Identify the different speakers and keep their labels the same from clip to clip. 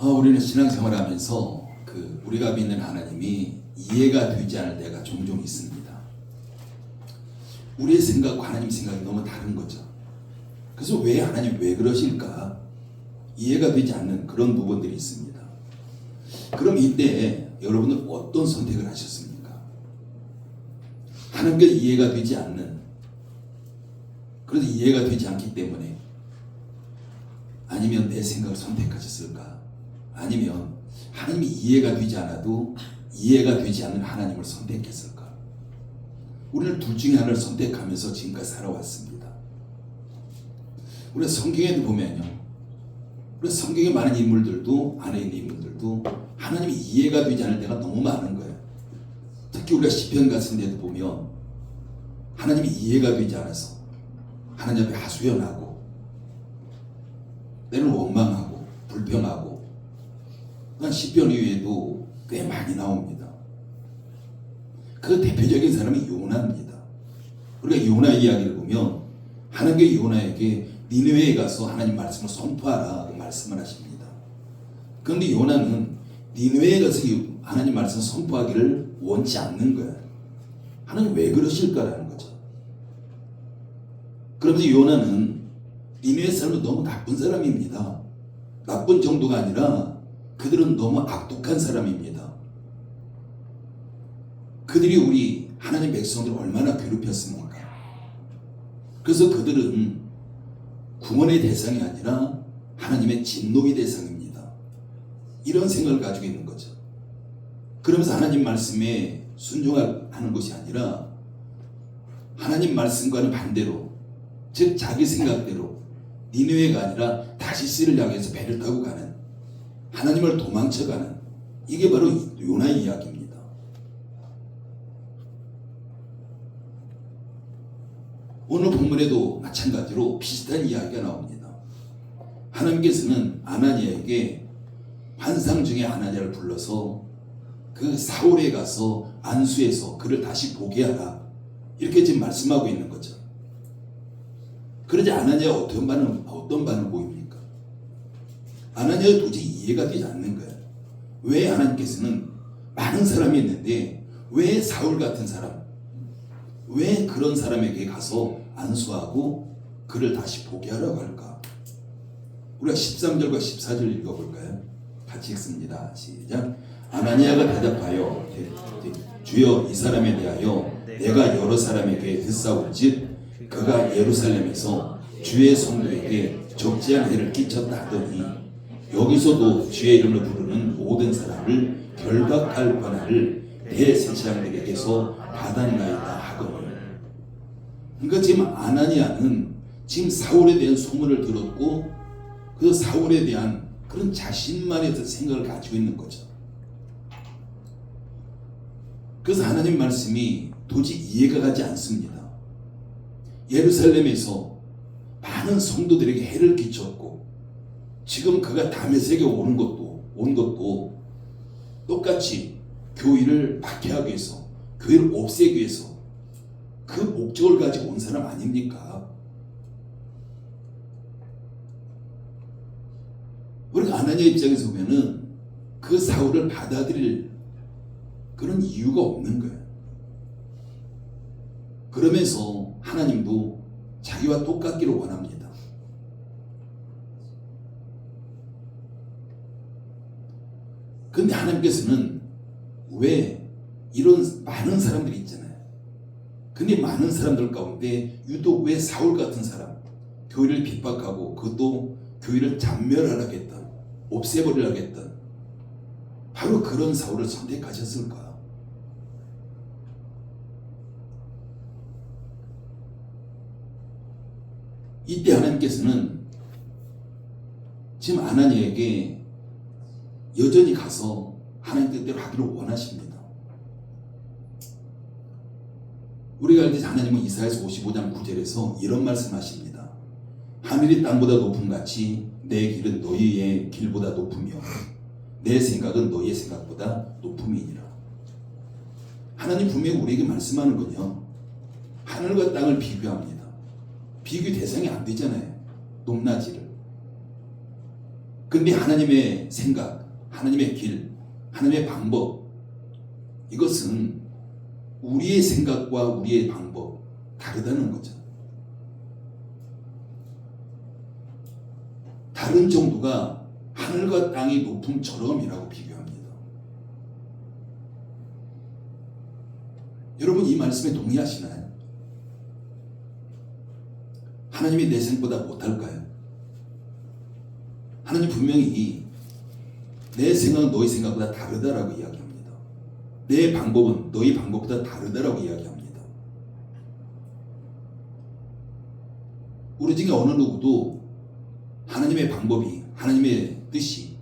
Speaker 1: 우리는 신앙생활하면서 우리가 믿는 하나님이 이해가 되지 않을 때가 종종 있습니다. 우리의 생각과 하나님 생각이 너무 다른 거죠. 그래서 왜 하나님 왜 그러실까? 이해가 되지 않는 그런 부분들이 있습니다. 그럼 이때 여러분은 어떤 선택을 하셨습니까? 하나님께 이해가 되지 않는, 그래서 이해가 되지 않기 때문에, 아니면 내 생각을 선택하셨을까? 아니면 하나님이 이해가 되지 않아도 이해가 되지 않는 하나님을 선택했을까? 우리는 둘 중에 하나를 선택하면서 지금까지 살아왔습니다. 우리가 성경에도 보면요, 우리 성경에 많은 인물들도, 안에 있는 인물들도 하나님이 이해가 되지 않을 때가 너무 많은 거예요. 특히 우리가 시편 같은 데도 보면 하나님이 이해가 되지 않아서 하나님 앞에 하소연하고 때로는 원망하고 불평하고, 시편 이외에도 꽤 많이 나옵니다. 그 대표적인 사람이 요나입니다. 우리가 요나 이야기를 보면 하나님께 요나에게 니느웨에 가서 하나님 말씀을 선포하라고 말씀을 하십니다. 그런데 요나는 니느웨에 가서 하나님 말씀을 선포하기를 원치 않는 거예요. 하나님 왜 그러실까라는 거죠. 그런데 요나는 니느웨 사람은 너무 나쁜 사람입니다. 나쁜 정도가 아니라 그들은 너무 악독한 사람입니다. 그들이 우리 하나님 백성들을 얼마나 괴롭혔습니까? 그래서 그들은 구원의 대상이 아니라 하나님의 진노의 대상입니다. 이런 생각을 가지고 있는 거죠. 그러면서 하나님 말씀에 순종하는 것이 아니라 하나님 말씀과는 반대로, 즉 자기 생각대로 니느웨가 아니라 다시스를 향해서 배를 타고 가는, 하나님을 도망쳐가는, 이게 바로 요나의 이야기입니다. 오늘 본문에도 마찬가지로 비슷한 이야기가 나옵니다. 하나님께서는 아나니아에게 환상 중에 아나니아를 불러서 그 사울에 가서 안수해서 그를 다시 보게 하라, 이렇게 지금 말씀하고 있는 거죠. 그러지 아나니아가 어떤 반응을 보입니까? 아나니아가 도저히 이해가 되지 않는 거예요. 왜 하나님께서는 많은 사람이 있는데 왜 사울 같은 사람, 왜 그런 사람에게 가서 안수하고 그를 다시 보게 하라고 할까? 우리가 13절과 14절 읽어볼까요? 같이 읽습니다. 시작. 아나니아가 대답하여 주여, 이 사람에 대하여 내가 여러 사람에게 듣사올즉 그가 예루살렘에서 주의 성도에게 적지 않은 해를 끼쳤다 하더니 여기서도 주의 이름을 부르는 모든 사람을 결박할 권한을 대제사장들에게서 받았나이다 하거늘. 그러니까 지금 아나니아는 지금 사울에 대한 소문을 들었고 그 사울에 대한 그런 자신만의 생각을 가지고 있는 거죠. 그래서 하나님 말씀이 도저히 이해가 가지 않습니다. 예루살렘에서 많은 성도들에게 해를 끼쳤고 지금 그가 다메섹에 온 것도 똑같이 교회를 박해하기 위해서, 교회를 없애기 위해서 그 목적을 가지고 온 사람 아닙니까? 우리가 아나니아 입장에서 보면은 그 사울을 받아들일 그런 이유가 없는 거예요. 그러면서 하나님도 자기와 똑같기를 원합니다. 그런데 하나님께서는 왜 이런 많은 사람들이 있잖아요. 근데 많은 사람들 가운데 유독 왜 사울 같은 사람, 교회를 핍박하고 그것도 교회를 잔멸하려고 했던, 없애버리려고 했던 바로 그런 사울을 선택하셨을까? 이때 하나님께서는 지금 아나니아에게 여전히 가서 하나님 뜻대로 하기를 원하십니다. 우리가 알듯이 하나님은 이사야서 55장 9절에서 이런 말씀하십니다. 하늘이 땅보다 높음 같이 내 길은 너희의 길보다 높으며 내 생각은 너희의 생각보다 높음이니라. 하나님 분명히 우리에게 말씀하는 건요, 하늘과 땅을 비교합니다. 비교 대상이 안 되잖아요. 높낮이를. 근데 하나님의 생각, 하나님의 길, 하나님의 방법, 이것은 우리의 생각과 우리의 방법 다르다는 거죠. 다른 정도가 하늘과 땅의 높음처럼이라고 비교합니다. 여러분 이 말씀에 동의하시나요? 하나님이 내 생각보다 못할까요? 하나님 분명히 내 생각은 너희 생각보다 다르다라고 이야기합니다. 내 방법은 너희 방법보다 다르다라고 이야기합니다. 우리 중에 어느 누구도 하나님의 방법이, 하나님의 뜻이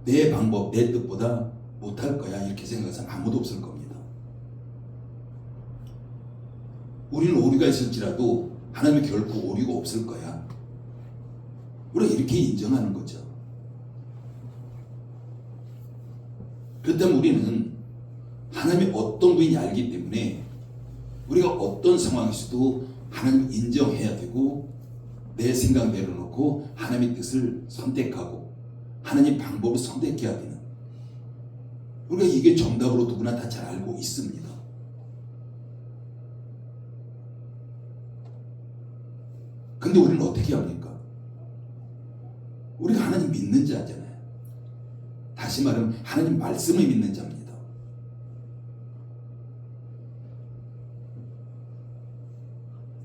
Speaker 1: 내 방법, 내 뜻보다 못할 거야 이렇게 생각하는 사람 아무도 없을 겁니다. 우리는 오류가 있을지라도 하나님은 결코 오류가 없을 거야. 우리가 이렇게 인정하는 거죠. 그렇다면 우리는 하나님이 어떤 분인지 알기 때문에 우리가 어떤 상황에서도 하나님을 인정해야 되고 내 생각 내려놓고 하나님의 뜻을 선택하고 하나님 방법을 선택해야 되는, 우리가 이게 정답으로 누구나 다 잘 알고 있습니다. 근데 우리는 어떻게 합니까? 우리가 하나님 믿는 자잖아요. 다시 말하면 하나님 말씀을 믿는 자입니다.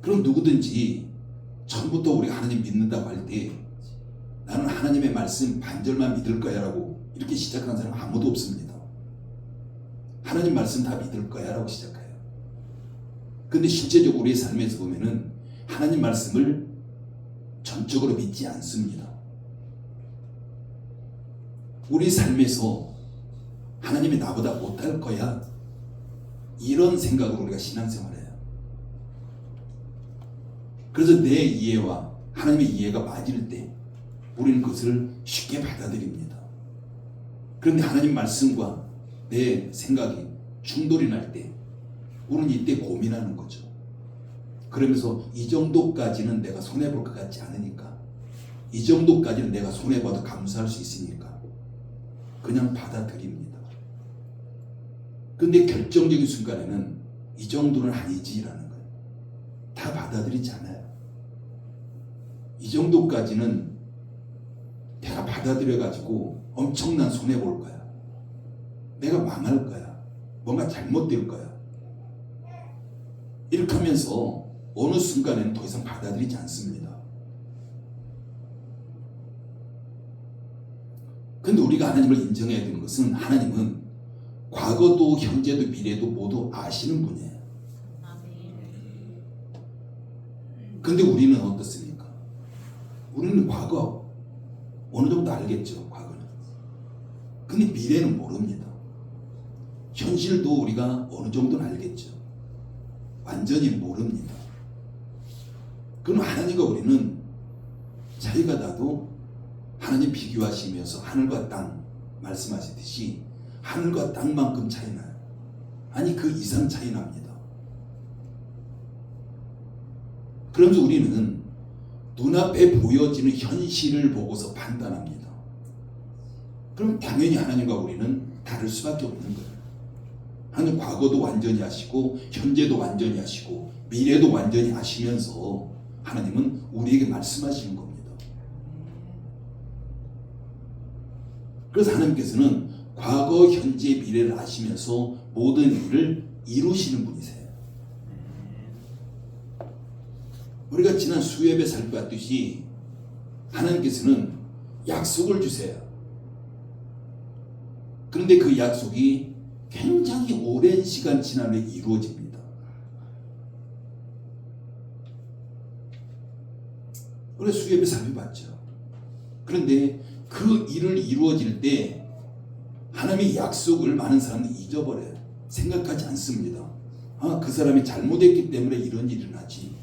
Speaker 1: 그럼 누구든지 처음부터 우리가 하나님 믿는다고 할 때 나는 하나님의 말씀 반절만 믿을 거야 라고 이렇게 시작하는 사람 아무도 없습니다. 하나님 말씀 다 믿을 거야 라고 시작해요. 근데 실제적으로 우리의 삶에서 보면은 하나님 말씀을 전적으로 믿지 않습니다. 우리 삶에서 하나님이 나보다 못할 거야 이런 생각으로 우리가 신앙생활을 해요. 그래서 내 이해와 하나님의 이해가 맞을 때 우리는 그것을 쉽게 받아들입니다. 그런데 하나님 말씀과 내 생각이 충돌이 날 때 우리는 이때 고민하는 거죠. 그러면서 이 정도까지는 내가 손해볼 것 같지 않으니까, 이 정도까지는 내가 손해봐도 감수할 수 있으니까 그냥 받아들입니다. 근데 결정적인 순간에는 이 정도는 아니지라는 거예요. 다 받아들이지 않아요. 이 정도까지는 내가 받아들여가지고 엄청난 손해볼 거야. 내가 망할 거야. 뭔가 잘못될 거야. 이렇게 하면서 어느 순간에는 더 이상 받아들이지 않습니다. 근데 우리가 하나님을 인정해야 되는 것은 하나님은 과거도 현재도 미래도 모두 아시는 분이에요. 근데 우리는 어떻습니까? 우리는 과거 어느 정도 알겠죠. 과거는. 근데 미래는 모릅니다. 현실도 우리가 어느 정도는 알겠죠. 완전히 모릅니다. 그럼 하나님과 우리는 차이가 나도 하나님 비교하시면서 하늘과 땅 말씀하시듯이 하늘과 땅만큼 차이 나요. 아니 그 이상 차이 납니다. 그러면서 우리는 눈앞에 보여지는 현실을 보고서 판단합니다. 그럼 당연히 하나님과 우리는 다를 수밖에 없는 거예요. 하나님 과거도 완전히 아시고 현재도 완전히 아시고 미래도 완전히 아시면서 하나님은 우리에게 말씀하시는 겁니다. 그래서 하나님께서는 과거, 현재, 미래를 아시면서 모든 일을 이루시는 분이세요. 우리가 지난 수요예배 살펴봤듯이 하나님께서는 약속을 주세요. 그런데 그 약속이 굉장히 오랜 시간 지난 후에 이루어집니다. 그래서 수요예배 살펴봤죠. 그런데 그 일을 이루어질 때 하나님의 약속을 많은 사람들이 잊어버려요. 생각하지 않습니다. 아, 그 사람이 잘못했기 때문에 이런 일이 일어나지.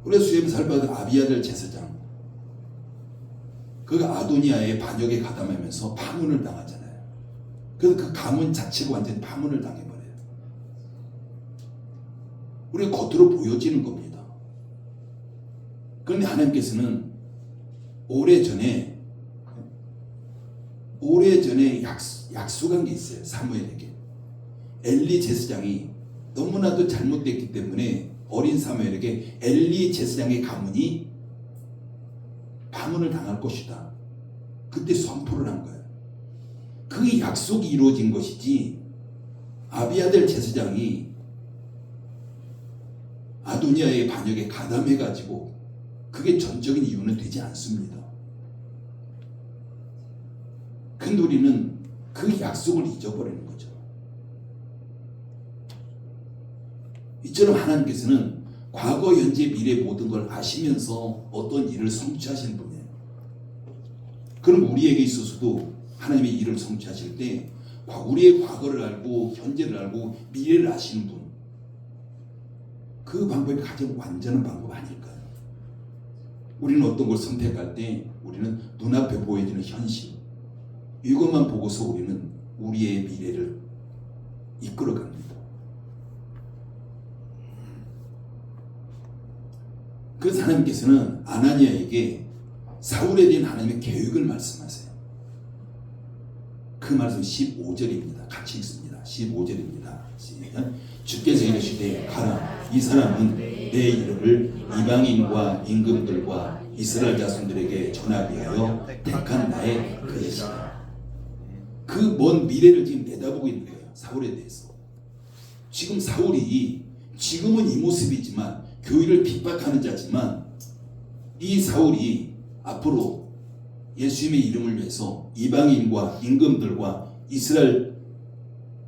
Speaker 1: 그래서 수요예배 살펴봤던 아비아들 제사장, 그가 아도니아의 반역에 가담하면서 파문을 당하잖아요. 그래서 그 가문 자체가 완전히 파문을 당해버려요. 우리가 겉으로 보여지는 겁니다. 그런데 하나님께서는 오래전에 약속한 게 있어요. 사무엘에게. 엘리 제사장이 너무나도 잘못됐기 때문에 어린 사무엘에게 엘리 제사장의 가문이 방언을 당할 것이다. 그때 선포를 한 거예요. 그 약속이 이루어진 것이지 아비아들 제사장이 아도니아의 반역에 가담해가지고 그게 전적인 이유는 되지 않습니다. 근데 우리는 그 약속을 잊어버리는 거죠. 이처럼 하나님께서는 과거, 현재, 미래 모든 걸 아시면서 어떤 일을 성취하시는 분이에요. 그럼 우리에게 있어서도 하나님의 일을 성취하실 때 우리의 과거를 알고 현재를 알고 미래를 아시는 분, 그 방법이 가장 완전한 방법 아닐까요? 우리는 어떤 걸 선택할 때 우리는 눈앞에 보여지는 현실, 이것만 보고서 우리는 우리의 미래를 이끌어갑니다. 그래서 하나님께서는 아나니아에게 사울에 대한 하나님의 계획을 말씀하세요. 그 말씀 15절입니다. 같이 읽습니다. 15절입니다. 주께서 이르시되 가라, 이 사람은 내 이름을 이방인과 임금들과 이스라엘 자손들에게 전하기 위하여 택한 나의 그릇이다. 그 먼 미래를 지금 내다보고 있는 거예요. 사울에 대해서. 지금 사울이 지금은 이 모습이지만 교회를 핍박하는 자지만 이 사울이 앞으로 예수님의 이름을 위해서 이방인과 임금들과 이스라엘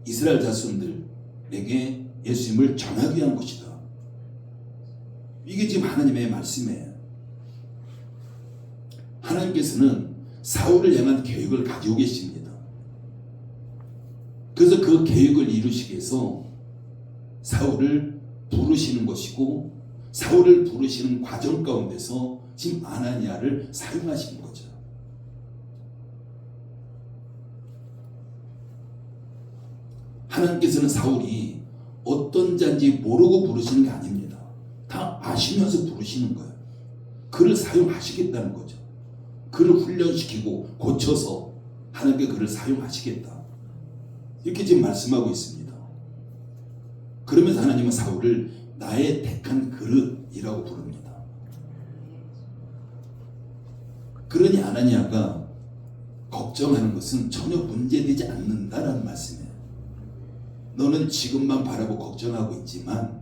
Speaker 1: 자손들에게 예수님을 전하기 위한 것이다. 이게 지금 하나님의 말씀이에요. 하나님께서는 사울을 향한 계획을 가지고 계십니다. 그래서 그 계획을 이루시기 위해서 사울을 부르시는 것이고, 사울을 부르시는 과정 가운데서 지금 아나니아를 사용하시는 거죠. 하나님께서는 사울이 어떤 자인지 모르고 부르시는 게 아닙니다. 다 아시면서 부르시는 거예요. 그를 사용하시겠다는 거죠. 그를 훈련시키고 고쳐서 하나님께 그를 사용하시겠다. 이렇게 지금 말씀하고 있습니다. 그러면서 하나님은 사울을 나의 택한 그릇이라고 부릅니다. 그러니 아나니아가 걱정하는 것은 전혀 문제되지 않는다라는 말씀이에요. 너는 지금만 바라고 걱정하고 있지만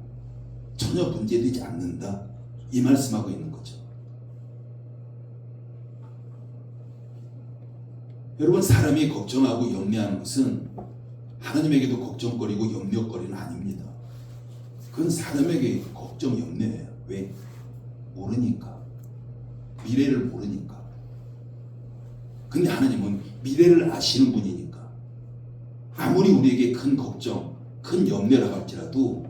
Speaker 1: 전혀 문제되지 않는다, 이 말씀하고 있는 거죠. 여러분, 사람이 걱정하고 염려하는 것은 하나님에게도 걱정거리고 염려거리는 아닙니다. 그건 사람에게 걱정, 염려예요. 왜? 모르니까. 미래를 모르니까. 근데 하나님은 미래를 아시는 분이니까 아무리 우리에게 큰 걱정, 큰 염려라고 할지라도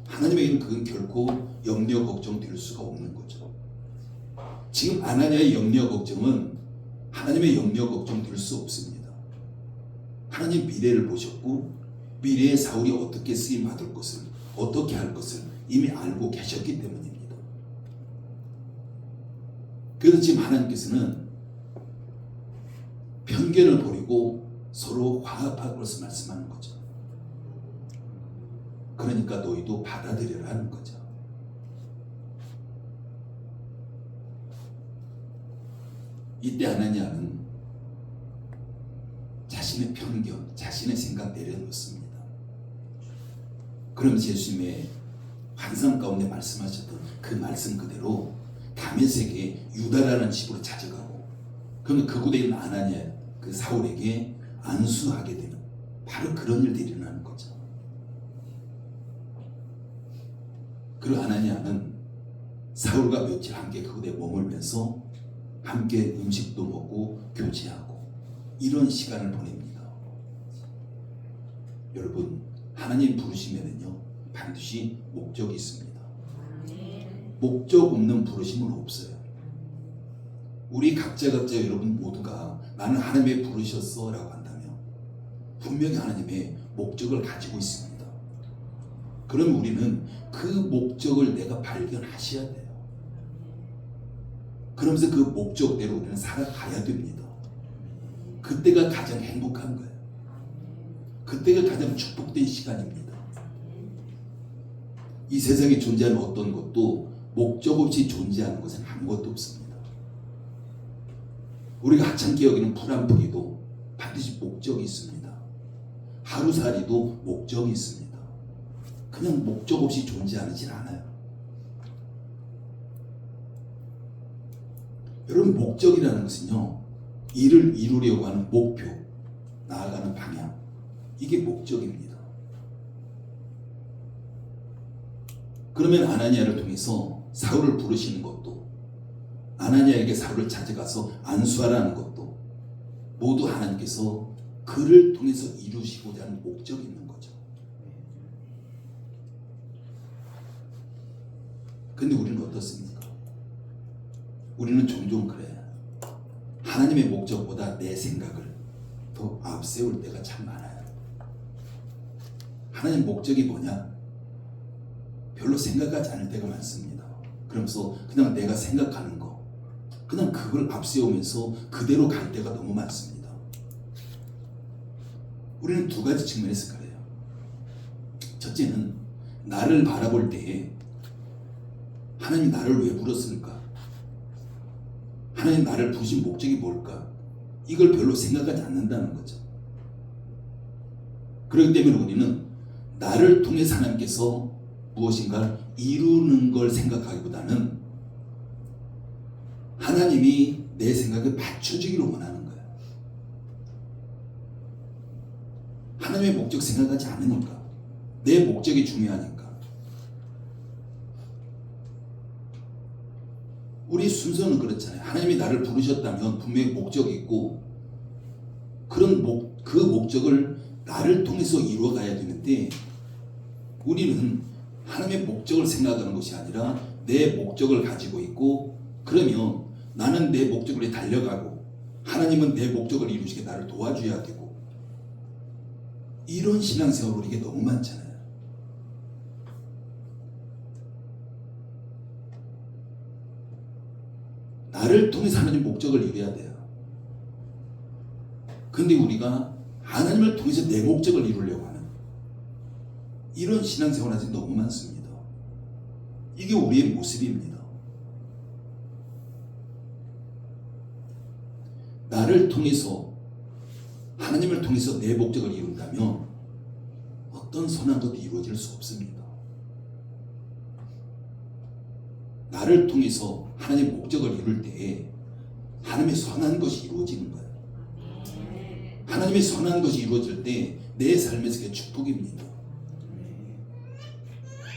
Speaker 1: 하나님에게는 그건 결코 염려, 걱정 될 수가 없는 거죠. 지금 아나니아의 염려, 걱정은 하나님의 염려, 걱정 될 수 없습니다. 하나님 미래를 보셨고 미래의 사울이 어떻게 쓰임 받을 것을, 어떻게 할 것을 이미 알고 계셨기 때문입니다. 그래서 지금 하나님께서는 편견을 버리고 서로 화합할 것을 말씀하는 거죠. 그러니까 너희도 받아들여라 하는 거죠. 이때 아나니아는 자신의 편견, 자신의 생각 내려놓습니다. 그러면서 예수님의 환상 가운데 말씀하셨던 그 말씀 그대로 다메섹의 유다라는 집으로 찾아가고, 그러면 그곳에 있는 아나니아, 그 사울에게 안수하게 되는 바로 그런 일들이 일어나는 거죠. 그리고 아나니아는 사울과 며칠 함께 그곳에 머물면서 함께 음식도 먹고 교제하고 이런 시간을 보냅니다. 여러분, 하나님 부르시면은요 반드시 목적이 있습니다. 목적 없는 부르심은 없어요. 우리 각자 여러분 모두가 나는 하나님의 부르셨어 라고 한다면 분명히 하나님의 목적을 가지고 있습니다. 그럼 우리는 그 목적을 내가 발견하셔야 돼요. 그러면서 그 목적대로 우리는 살아가야 됩니다. 그때가 가장 행복한 거예요. 그때가 가장 축복된 시간입니다. 이 세상에 존재하는 어떤 것도 목적 없이 존재하는 것은 아무것도 없습니다. 우리가 하찮게 여기는 풀 한 포기도 반드시 목적이 있습니다. 하루살이도 목적이 있습니다. 그냥 목적 없이 존재하진 않아요. 여러분, 목적이라는 것은요, 일을 이루려고 하는 목표, 나아가는 방향, 이게 목적입니다. 그러면 아나니아를 통해서 사울을 부르시는 것도, 아나니아에게 사울을 찾아가서 안수하라는 것도 모두 하나님께서 그를 통해서 이루시고자 하는 목적이 있는 거죠. 근데 우리는 어떻습니까? 우리는 종종 그래요. 하나님의 목적보다 내 생각을 더 앞세울 때가 참 많아요. 하나님 목적이 뭐냐? 별로 생각하지 않을 때가 많습니다. 그러면서 그냥 내가 생각하는 거, 그냥 그걸 앞세우면서 그대로 갈 때가 너무 많습니다. 우리는 두 가지 측면에서 그래요. 첫째는 나를 바라볼 때에 하나님 나를 왜 불렀을까? 하나님 나를 부르신 목적이 뭘까? 이걸 별로 생각하지 않는다는 거죠. 그렇기 때문에 우리는 나를 통해서 하나님께서 무엇인가 이루는 걸 생각하기보다는 하나님이 내 생각에 맞춰주기를 원하는 거예요. 하나님의 목적 생각하지 않으니까, 내 목적이 중요하니까. 우리 순서는 그렇잖아요. 하나님이 나를 부르셨다면 분명히 목적이 있고, 그 목적을 나를 통해서 이루어가야 되는데, 우리는 하나님의 목적을 생각하는 것이 아니라 내 목적을 가지고 있고, 그러면 나는 내 목적을 위해 달려가고 하나님은 내 목적을 이루시게 나를 도와줘야 되고, 이런 신앙생활 이게 너무 많잖아요. 나를 통해서 하나님 목적을 이루어야 돼요. 근데 우리가 하나님을 통해서 내 목적을 이루려고 하는 이런 신앙생활 아직 너무 많습니다. 이게 우리의 모습입니다. 나를 통해서, 하나님을 통해서 내 목적을 이룬다면 어떤 선한 것도 이루어질 수 없습니다. 나를 통해서 하나님의 목적을 이룰 때에 하나님의 선한 것이 이루어지는 거예요. 하나님의 선한 것이 이루어질 때 내 삶에서 그게 축복입니다.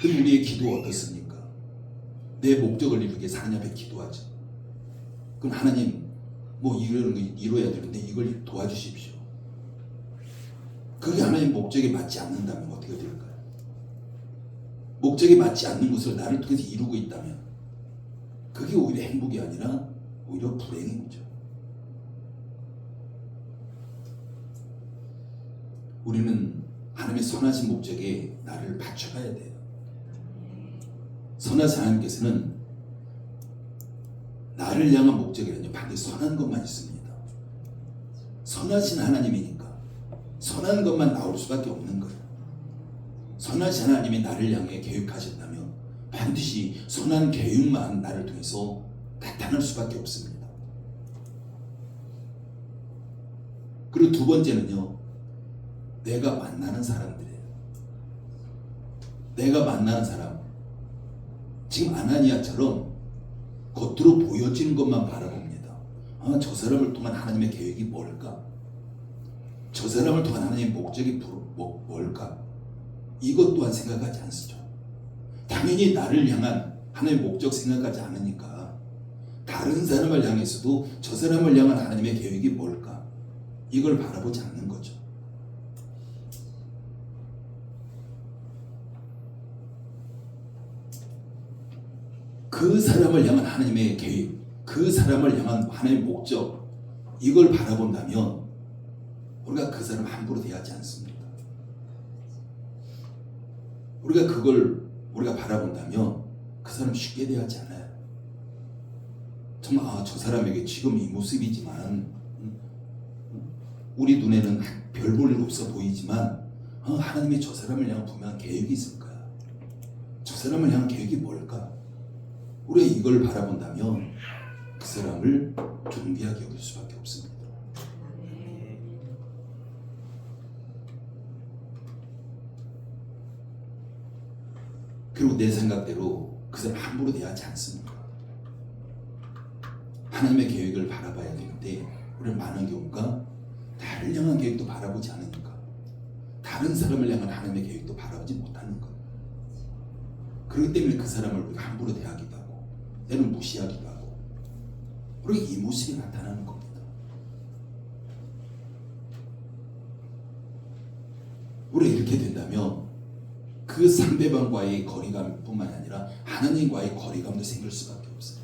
Speaker 1: 그럼 우리의 기도 어떻습니까? 내 목적을 이루기 위해서 하나님 앞에 기도하죠. 그럼 하나님, 뭐 이러는 거 이루어야 되는데 이걸 도와주십시오. 그게 하나님 목적에 맞지 않는다면 어떻게 될까요? 목적에 맞지 않는 것을 나를 통해서 이루고 있다면 그게 오히려 행복이 아니라 오히려 불행인 거죠. 우리는 하나님의 선하신 목적에 나를 맞춰가야 돼요. 선하신 하나님께서는 나를 향한 목적이라뇨, 반드시 선한 것만 있습니다. 선하신 하나님이니까 선한 것만 나올 수밖에 없는 거예요. 선하신 하나님이 나를 향해 계획하셨다면 반드시 선한 계획만 나를 통해서 나타날 수밖에 없습니다. 그리고 두 번째는요, 내가 만나는 사람들이에요. 내가 만나는 사람, 지금 아나니아처럼 겉으로 보여지는 것만 바라봅니다. 저 사람을 통한 하나님의 계획이 뭘까? 저 사람을 통한 하나님의 목적이 뭘까? 이것 또한 생각하지 않죠. 당연히 나를 향한 하나님의 목적 생각하지 않으니까 다른 사람을 향해서도 저 사람을 향한 하나님의 계획이 뭘까? 이걸 바라보지 않는 거죠. 그 사람을 향한 하나님의 계획, 그 사람을 향한 하나님의 목적, 이걸 바라본다면 우리가 그 사람 함부로 대하지 않습니다. 우리가 그걸 바라본다면 그 사람 쉽게 대하지 않아요. 정말 저 사람에게 지금 이 모습이지만 우리 눈에는 별 볼 일 없어 보이지만 하나님이 저 사람을 향한 분명한 계획이 있을 거야. 저 사람을 향한 계획이 뭘까? 우리가 이걸 바라본다면 그 사람을 존귀하게 여길 수밖에 없습니다. 그리고 내 생각대로 그 사람 함부로 대하지 않습니다. 하나님의 계획을 바라봐야 되는데 우리는 많은 경우가 나를 향한 계획도 바라보지 않으니까 다른 사람을 향한 하나님의 계획도 바라보지 못하는 것. 그렇기 때문에 그 사람을 우리가 함부로 대하기도 하고 때는 무시하기도 하고 우리가 이 모습이 나타나는 겁니다. 우리가 이렇게 된다면 그 상대방과의 거리감뿐만 아니라 하나님과의 거리감도 생길 수밖에 없어요.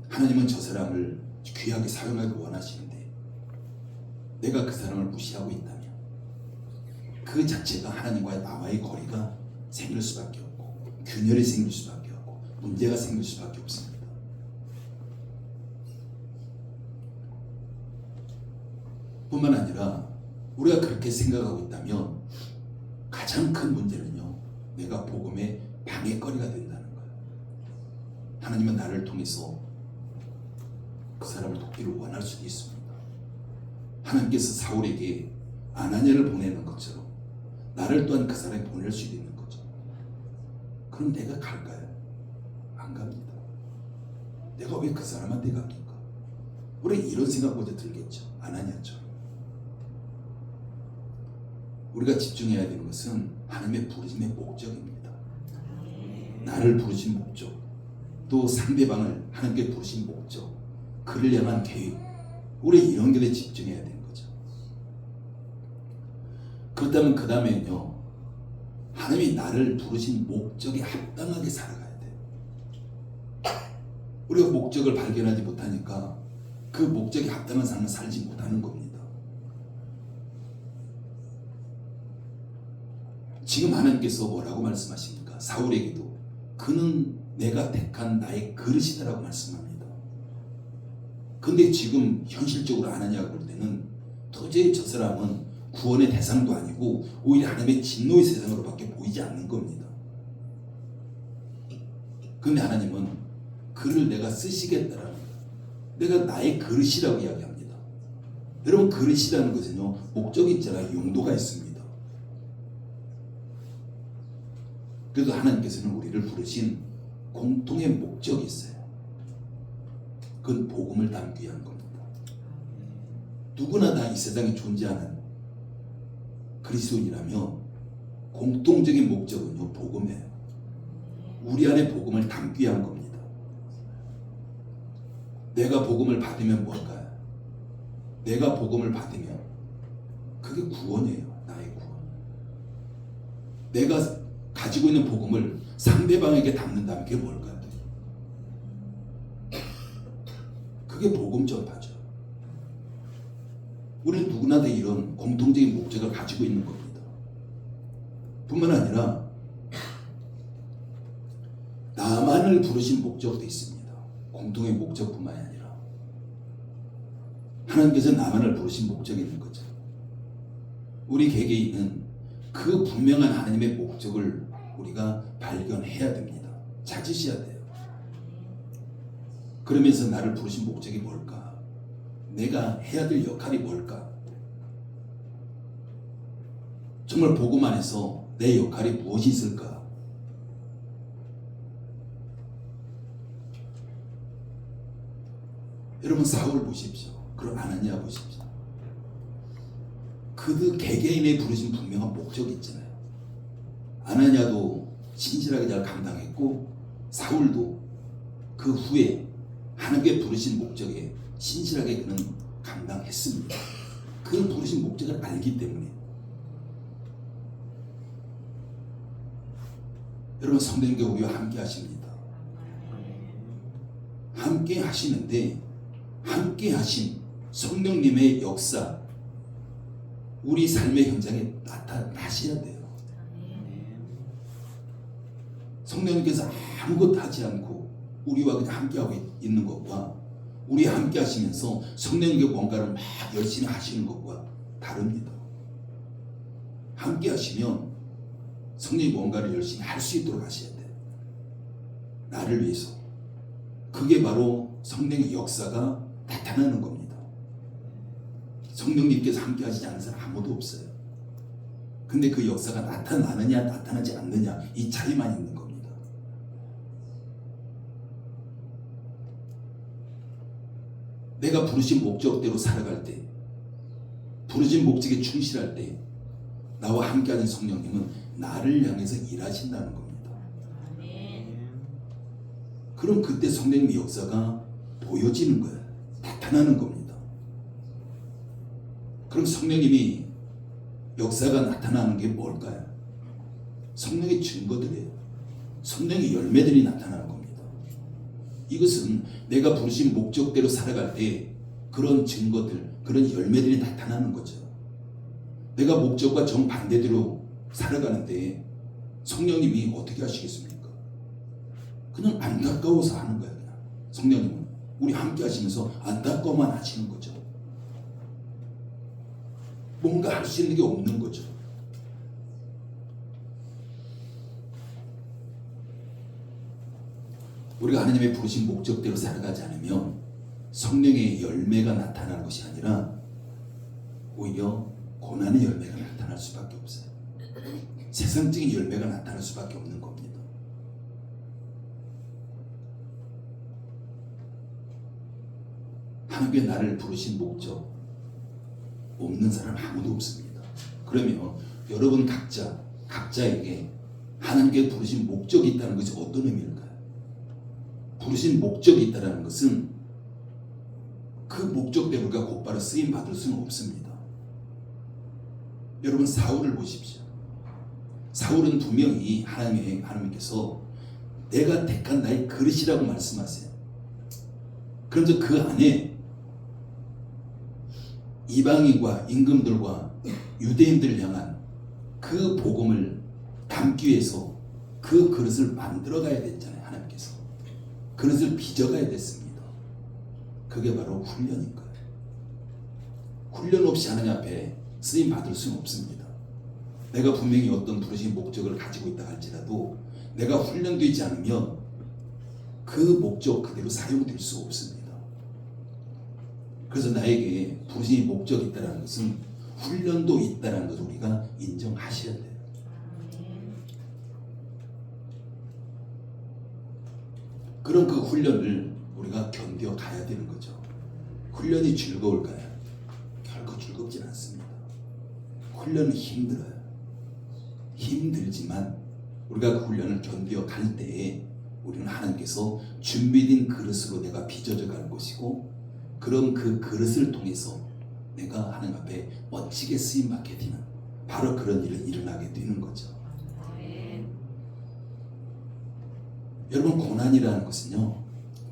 Speaker 1: 하나님은 저 사람을 귀하게 사용하기 원하시는데 내가 그 사람을 무시하고 있다면 그 자체가 하나님과의 나와의 거리가 생길 수밖에 없고 균열이 생길 수밖에 없고 문제가 생길 수밖에 없습니다. 뿐만 아니라 우리가 그렇게 생각하고 있다면 가장 큰 문제는요, 내가 복음의 방해거리가 된다는 거예요. 하나님은 나를 통해서 그 사람을 돕기를 원할 수도 있습니다. 하나님께서 사울에게 아나니아를 보내는 것처럼 나를 또한 그 사람에 보낼 수도 있는 거죠. 그럼 내가 갈까요? 안 갑니다. 내가 왜 그 사람한테 갑니까? 우리 이런 생각 먼저 들겠죠. 아나니아처럼. 우리가 집중해야 되는 것은 하나님의 부르심의 목적입니다. 나를 부르신 목적, 또 상대방을 하나님께 부르신 목적, 그를 향한 계획, 우리 이런 것에 집중해야 되는 거죠. 그렇다면 그 다음에는요, 하나님이 나를 부르신 목적에 합당하게 살아가야 돼요. 우리가 목적을 발견하지 못하니까 그 목적에 합당한 삶을 살지 못하는 겁니다. 지금 하나님께서 뭐라고 말씀하십니까? 사울에게도 그는 내가 택한 나의 그릇이다라고 말씀합니다. 근데 지금 현실적으로 아나니아가 볼 때는 도저히 저 사람은 구원의 대상도 아니고 오히려 하나님의 진노의 세상으로밖에 보이지 않는 겁니다. 근데 하나님은 그를 내가 쓰시겠다라는 거예요. 내가 나의 그릇이라고 이야기합니다. 여러분, 그릇이라는 것은요, 목적이 있잖아요. 용도가 있습니다. 그래도 하나님께서는 우리를 부르신 공통의 목적이 있어요. 그건 복음을 담기 위한 겁니다. 누구나 다 이 세상에 존재하는 그리스도인이라면 공통적인 목적은요, 복음이에요. 우리 안에 복음을 담기 위한 겁니다. 내가 복음을 받으면 뭘까요? 내가 복음을 받으면 그게 구원이에요. 나의 구원. 내가 가지고 있는 복음을 상대방에게 담는다면 그게 뭘까요? 그게 복음 전파죠. 우리는 누구나 다 이런 공통적인 목적을 가지고 있는 겁니다. 뿐만 아니라 나만을 부르신 목적도 있습니다. 공통의 목적뿐만이 아니라 하나님께서 나만을 부르신 목적이 있는 거죠. 우리 개개인은 그 분명한 하나님의 목적을 우리가 발견해야 됩니다. 찾으셔야 돼요. 그러면서 나를 부르신 목적이 뭘까? 내가 해야 될 역할이 뭘까? 정말 복음 안에서 내 역할이 무엇이 있을까? 여러분, 사울 보십시오. 그리고 아나니아 보십시오. 그들 개개인의 부르신 분명한 목적이 있잖아요. 아나니아도 신실하게 잘 감당했고 사울도 그 후에 하나님께 부르신 목적에 신실하게 그는 감당했습니다. 그 부르신 목적을 알기 때문에. 여러분, 성령님께 우리와 함께 하십니다. 함께 하시는데 함께 하신 성령님의 역사 우리 삶의 현장에 나타나셔야 돼요. 성령님께서 아무것도 하지 않고 우리와 그냥 함께하고 있는 것과 우리 함께 하시면서 성령님께 뭔가를 막 열심히 하시는 것과 다릅니다. 함께 하시면 성령이 뭔가를 열심히 할 수 있도록 하셔야 돼요. 나를 위해서. 그게 바로 성령의 역사가 나타나는 겁니다. 성령님께서 함께 하시지 않는 사람 아무도 없어요. 근데 그 역사가 나타나느냐 나타나지 않느냐 이 차이만 있는 겁니다. 내가 부르신 목적대로 살아갈 때, 부르신 목적에 충실할 때 나와 함께하는 성령님은 나를 향해서 일하신다는 겁니다. 그럼 그때 성령님의 역사가 보여지는 거예요. 나타나는 겁니다. 그럼 성령님이 역사가 나타나는 게 뭘까요? 성령의 증거들이에요. 성령의 열매들이 나타나는 겁니다. 이것은 내가 부르신 목적대로 살아갈 때 그런 증거들, 그런 열매들이 나타나는 거죠. 내가 목적과 정반대대로 살아가는데 성령님이 어떻게 하시겠습니까? 그냥 안타까워서 하는 거예요. 그냥. 성령님은 우리 함께 하시면서 안타까워만 하시는 거죠. 뭔가 할 수 있는 게 없는 거죠. 우리가 하나님의 부르신 목적대로 살아가지 않으면 성령의 열매가 나타나는 것이 아니라 오히려 고난의 열매가 나타날 수밖에 없어요. 세상적인 열매가 나타날 수밖에 없는 겁니다. 하나님의 나를 부르신 목적 없는 사람 아무도 없습니다. 그러면 여러분 각자에게 하나님께 부르신 목적이 있다는 것이 어떤 의미일까요? 부르신 목적이 있다는 것은 그 목적대로 우리가 곧바로 쓰임 받을 수는 없습니다. 여러분 사울을 보십시오. 사울은 분명히 하나님께서 내가 택한 나의 그릇이라고 말씀하세요. 그런데 그 안에 이방인과 임금들과 유대인들을 향한 그 복음을 담기 위해서 그 그릇을 만들어 가야 됐잖아요. 하나님께서 그릇을 빚어가야 됐습니다. 그게 바로 훈련인 거예요. 훈련 없이 하나님 앞에 쓰임 받을 수는 없습니다. 내가 분명히 어떤 부르신 목적을 가지고 있다 할지라도 내가 훈련되지 않으면 그 목적 그대로 사용될 수 없습니다. 그래서 나에게 부르신 목적이 있다는 것은 훈련도 있다는 것을 우리가 인정하셔야 돼요. 그런 그 훈련을 우리가 견뎌가야 되는 거죠. 훈련이 즐거울까요? 결코 즐겁진 않습니다. 훈련은 힘들어요. 힘들지만 우리가 그 훈련을 견뎌갈 때에 우리는 하나님께서 준비된 그릇으로 내가 빚어져 갈 것이고 그럼 그 그릇을 통해서 내가 하나님 앞에 멋지게 쓰임받게 되는 바로 그런 일을 일어나게 되는 거죠. 여러분 고난이라는 것은요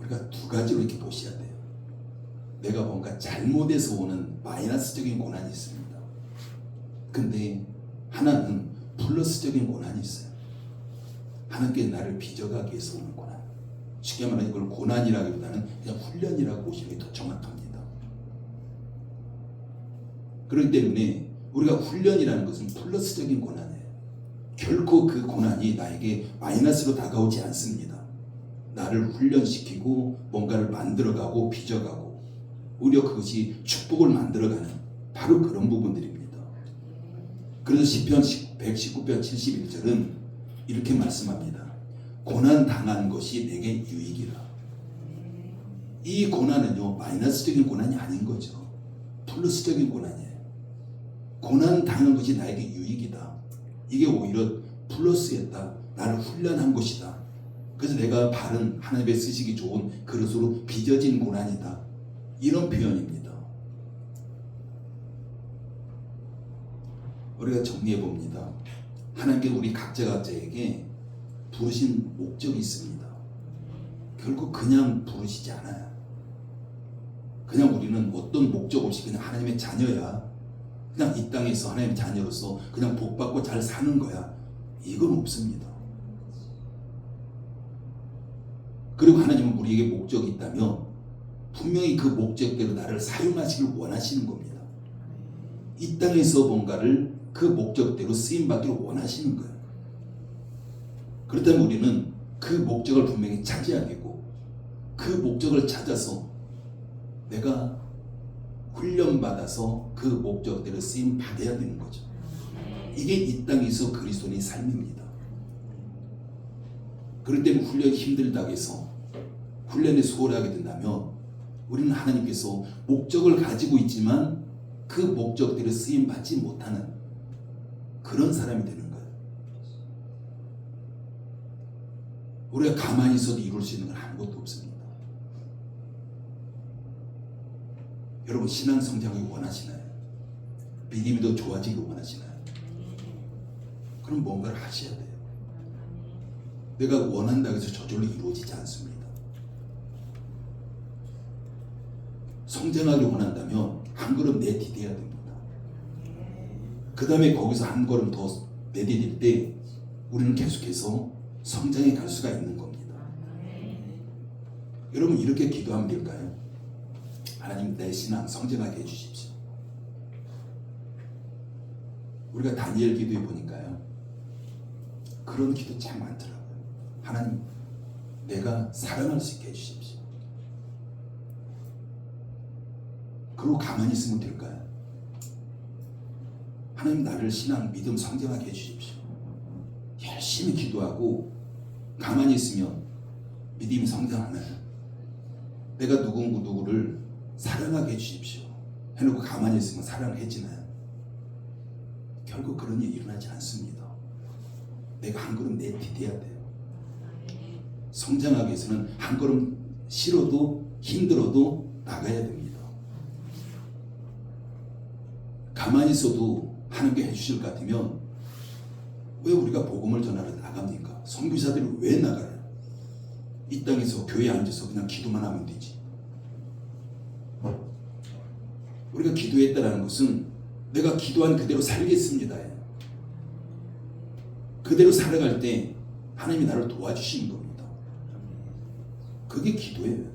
Speaker 1: 우리가 두 가지로 이렇게 보셔야 돼요. 내가 뭔가 잘못해서 오는 마이너스적인 고난이 있습니다. 근데 하나는 플러스적인 고난이 있어요. 하나님께 나를 빚어가기 위해서 오는 고난. 쉽게 말하면 이걸 고난이라기보다는 그냥 훈련이라고 보시는 게 더 정확합니다. 그렇기 때문에 우리가 훈련이라는 것은 플러스적인 고난이에요. 결코 그 고난이 나에게 마이너스로 다가오지 않습니다. 나를 훈련시키고 뭔가를 만들어가고 빚어가고 오히려 그것이 축복을 만들어가는 바로 그런 부분들입니다. 그래서 시편 119편 71절은 이렇게 말씀합니다. 고난 당한 것이 내게 유익이라. 이 고난은요 마이너스적인 고난이 아닌 거죠. 플러스적인 고난이에요. 고난 당한 것이 나에게 유익이다. 이게 오히려 플러스였다. 나를 훈련한 것이다. 그래서 내가 바른 하나님의 쓰시기 좋은 그릇으로 빚어진 고난이다. 이런 표현입니다. 우리가 정리해 봅니다. 하나님께 우리 각자에게 부르신 목적이 있습니다. 결국 그냥 부르시지 않아요. 그냥 우리는 어떤 목적 없이 그냥 하나님의 자녀야. 그냥 이 땅에서 하나님의 자녀로서 그냥 복받고 잘 사는 거야. 이건 없습니다. 그리고 하나님은 우리에게 목적이 있다면 분명히 그 목적대로 나를 사용하시길 원하시는 겁니다. 이 땅에서 뭔가를 그 목적대로 쓰임받기를 원하시는 거예요. 그렇다면 우리는 그 목적을 분명히 찾아야 되고 그 목적을 찾아서 내가 훈련받아서 그 목적대로 쓰임받아야 되는 거죠. 이게 이 땅에서 그리스도인의 삶입니다. 그럴 때는 훈련이 힘들다고 해서 훈련에 소홀하게 된다면 우리는 하나님께서 목적을 가지고 있지만 그 목적대로 쓰임받지 못하는 그런 사람이 되는 거예요. 우리가 가만히 있어도 이룰 수 있는 건 아무것도 없습니다. 여러분 신앙 성장을 원하시나요? 믿음이 더 좋아지기를 원하시나요? 그럼 뭔가를 하셔야 돼요. 내가 원한다고 해서 저절로 이루어지지 않습니다. 성장하기를 원한다면 한 걸음 내디뎌야 됩니다. 그 다음에 거기서 한 걸음 더 내디딜 때 우리는 계속해서 성장해 갈 수가 있는 겁니다. 여러분 이렇게 기도하면 될까요? 하나님 내 신앙 성장하게 해주십시오. 우리가 다니엘 기도해 보니까요 그런 기도 참 많더라고요. 하나님 내가 살아날 수 있게 해주십시오. 그리고 가만히 있으면 될까요? 하나님 나를 신앙 믿음 성장하게 해주십시오. 열심히 기도하고 가만히 있으면 믿음이 성장하나요? 내가 누구를 사랑하게 해주십시오 해놓고 가만히 있으면 사랑해지나요? 결국 그런 일이 일어나지 않습니다. 내가 한 걸음 내디뎌야 돼요. 성장하기 위해서는 한 걸음 싫어도 힘들어도 나가야 됩니다. 가만히 있어도 하나님께 해주실 것 같으면 왜 우리가 복음을 전하러 나갑니까? 선교사들이 왜 나가요? 이 땅에서 교회에 앉아서 그냥 기도만 하면 되지. 우리가 기도했다는 것은 내가 기도한 그대로 살겠습니다. 그대로 살아갈 때 하나님이 나를 도와주시는 겁니다. 그게 기도예요.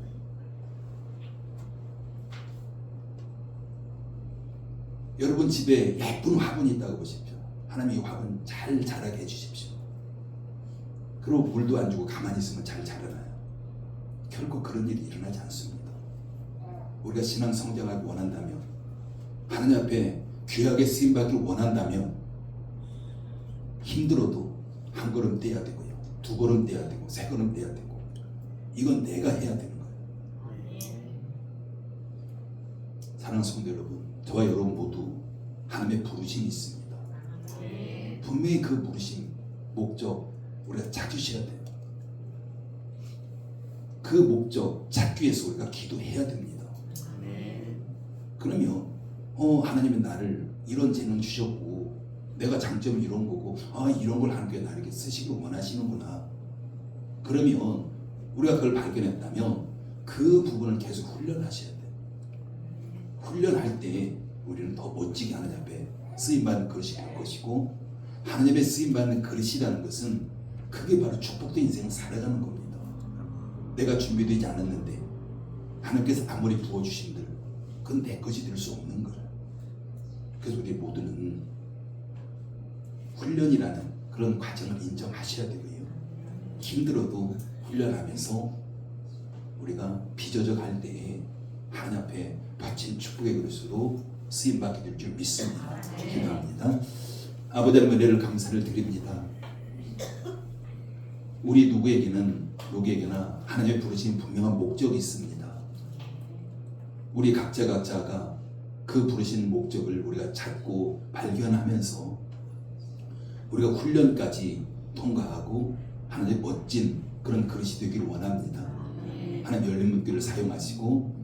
Speaker 1: 여러분 집에 예쁜 화분이 있다고 보십시오. 하나님이 화분 잘 자라게 해주십시오. 그리고 물도 안 주고 가만히 있으면 잘 자라나요? 결코 그런 일이 일어나지 않습니다. 우리가 신앙 성장하기 원한다면 하나님 앞에 귀하게 쓰임받기를 원한다면 힘들어도 한 걸음 떼야 되고요. 두 걸음 떼야 되고 세 걸음 떼야 되고 이건 내가 해야 되는 거예요. 사랑하는 성도 여러분, 저와 여러분 모두 하나님의 부르심이 있습니다. 분명히 그 부르심, 목적 우리가 찾으셔야 돼요. 그 목적 찾기 위해서 우리가 기도해야 됩니다. 그러면 하나님은 나를 이런 재능 주셨고 내가 장점이 이런 거고 이런 걸 하나님께 나에게 쓰시길 원하시는구나. 그러면 우리가 그걸 발견했다면 그 부분을 계속 훈련하셔야 돼요. 훈련할 때 우리는 더 멋지게 하나님 앞에 쓰임받는 그릇이 될 것이고 하나님의 쓰임받는 그릇이라는 것은 그게 바로 축복된 인생을 살아가는 겁니다. 내가 준비되지 않았는데 하나님께서 아무리 부어주신들 그건 내 것이 될 수 없는 거예요. 그래서 우리 모두는 훈련이라는 그런 과정을 인정하셔야 되고요. 힘들어도 훈련하면서 우리가 비저적 할 때에 하나님 앞에 바친 축복의 그릇으로 쓰임받게 될 줄 믿습니다. 기도합니다. 아버지 하나님 은혜를 감사를 드립니다. 우리 누구에게나 하나님의 부르신 분명한 목적이 있습니다. 우리 각자가 그 부르신 목적을 우리가 찾고 발견하면서 우리가 훈련까지 통과하고 하나님의 멋진 그런 그릇이 되기를 원합니다. 하나님 열린문교를 사용하시고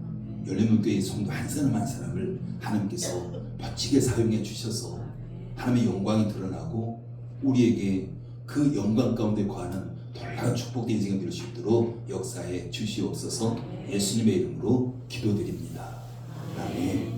Speaker 1: 열린문교의 성도 한 사람 한 사람을 하나님께서 멋지게 사용해 주셔서 하나님의 영광이 드러나고 우리에게 그 영광 가운데 거하는 놀라운 축복된 인생이 될 수 있도록 역사에 주시옵소서. 예수님의 이름으로 기도드립니다. 아멘.